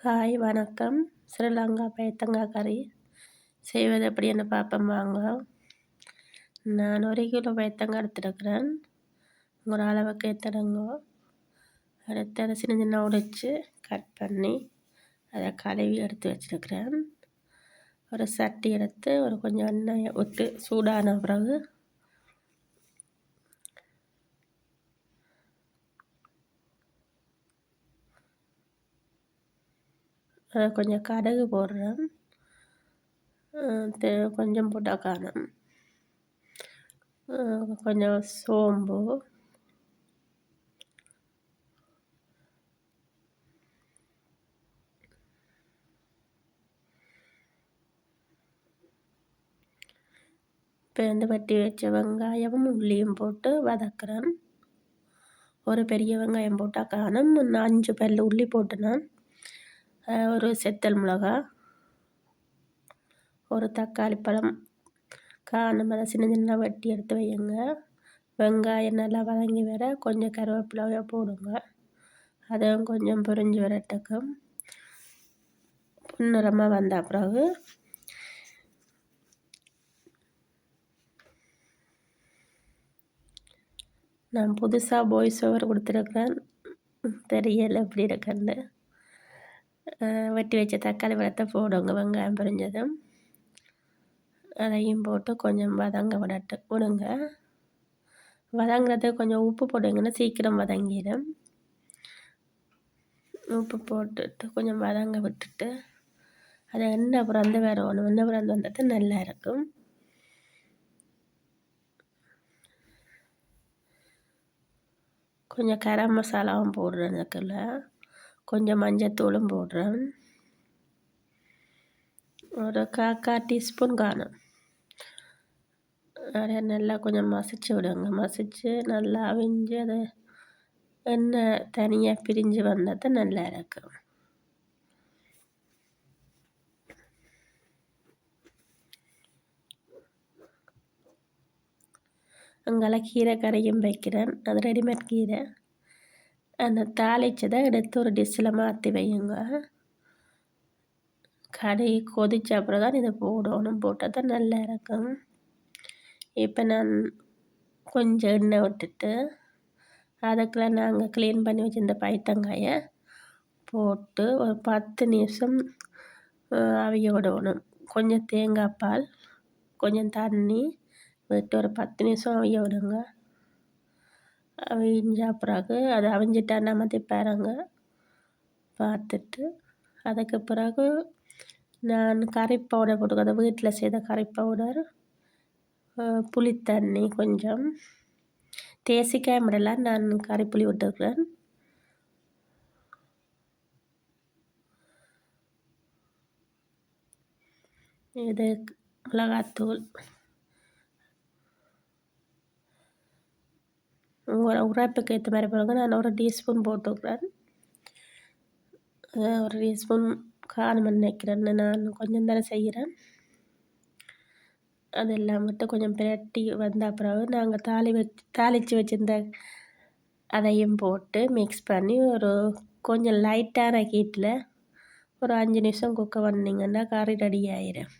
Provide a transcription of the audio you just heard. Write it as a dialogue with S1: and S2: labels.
S1: Hi வணக்கம். ஸ்ரீலங்கா பைத்தங்காய் கறி செய்வது எப்படின்னு பார்ப்போம் வாங்க. நான் 1 கிலோ பைத்தங்காய் எடுத்துருக்கிறேன். ஒரு அளவுக்கு ஏற்றணுங்க. அடுத்து அதை சின்ன சின்ன உடைச்சி கட் பண்ணி அதை கழுவி எடுத்து வச்சுருக்கிறேன். ஒரு சட்டி எடுத்து ஒரு கொஞ்சம் எண்ணெயை ஊற்றி சூடான பிறகு கொஞ்சம் கடுகு போடுறேன். கொஞ்சம் போட்டால் காணும். கொஞ்சம் சோம்பு, இப்போ வெட்டி வச்ச வெங்காயமும் உள்ளியும் போட்டு வதக்குறேன். ஒரு பெரிய வெங்காயம் போட்டால் காணும். 5 பல் உள்ளி போட்டு நான் ஒரு செத்தல் மிளகா, ஒரு தக்காளி பழம் காணும். அதை சின்ன சின்ன வெட்டி எடுத்து வையுங்க. வெங்காயம் நல்லா வதங்கி வர கொஞ்சம் கருவேப்பிலையை போடுங்க. அதுவும் கொஞ்சம் பொரிஞ்சு வரட்டுக்கும். பொன்னிறமாக வந்த பிறகு நான் புதுசாக வாய்ஸ் ஓவர் கொடுத்துருக்குறேன். தெரியலை எப்படி இருக்குன்னு. வெட்டி வச்ச தக்காளி பழத்தை போடுங்க. வெங்காயம் பொரிஞ்சதும் அதையும் போட்டு கொஞ்சம் வதங்க விடுங்க. வதங்குறதுக்கு கொஞ்சம் உப்பு போடுங்கன்னா சீக்கிரம் வதங்கிடும். உப்பு போட்டுட்டு கொஞ்சம் வதங்க விட்டுட்டு அதை எண்ணெய் பிறந்து வரணும். எண்ணெய் பிறந்து வந்தது நல்லா இருக்கும். கொஞ்சம் கரம் மசாலாவும் போடுறேன். அதுக்குள்ள கொஞ்சம் மஞ்சத்தூளும் போடுறேன். ஒரு 1/4 டீஸ்பூன் காணும். அதை நல்லா கொஞ்சம் மசிச்சு விடுங்க. மசிச்சு நல்லா அவிஞ்சு அதை எண்ணெய் தனியாக பிரிஞ்சு வந்தது நல்லா இருக்கும். அங்கே கீரை கறியும் வைக்கிறேன். அது ரெடிமேட் கீரை. அந்த தாளிச்சதை எடுத்து ஒரு டிஷ்ஷில் மாற்றி வையுங்க. கறி கொதிச்ச அப்புறம் தான் இதை போடணும். போட்டால் தான் நல்லா இருக்கும். இப்போ நான் கொஞ்சம் எண்ணெய் விட்டுட்டு அதுக்குள்ள நாங்கள் க்ளீன் பண்ணி வச்சுருந்த பைத்தங்காயை போட்டு ஒரு 10 நிமிஷம் அவிய விடணும். கொஞ்சம் தேங்காய் பால், கொஞ்சம் தண்ணி விட்டு ஒரு 10 நிமிஷம் அவிய விடுங்க. அவிஞ்ச பிறகு அது அவிஞ்சிட்டா நமத்தி பாருங்க பார்த்துட்டு. அதுக்கு பிறகு நான் கறி பவுடர் போட்டுக்கிறேன். வீட்டில் செய்த கறி பவுடர், புளித்தண்ணி, கொஞ்சம் தேசிக்காய் முடலாம் நான் கறிப்புளி விட்டுருக்குறேன். இது மிளகாத்தூள், உங்களோட உரைப்புக்கு ஏற்ற மாதிரி பிறகு நான் ஒரு டீஸ்பூன் போட்டுக்கிறேன். ஒரு டீஸ்பூன் காணும் நினைக்கிறேன். நான் கொஞ்சம் தானே செய்கிறேன். அதெல்லாம் மட்டும் கொஞ்சம் பிரட்டி வந்த பிறகு நாங்கள் தாளித்து வச்சுருந்த அதையும் போட்டு மிக்ஸ் பண்ணி ஒரு கொஞ்சம் லைட்டான ஹீட்டில் ஒரு 5 நிமிஷம் குக்க பண்ணிங்கன்னா கறி ரெடி ஆயிடும்.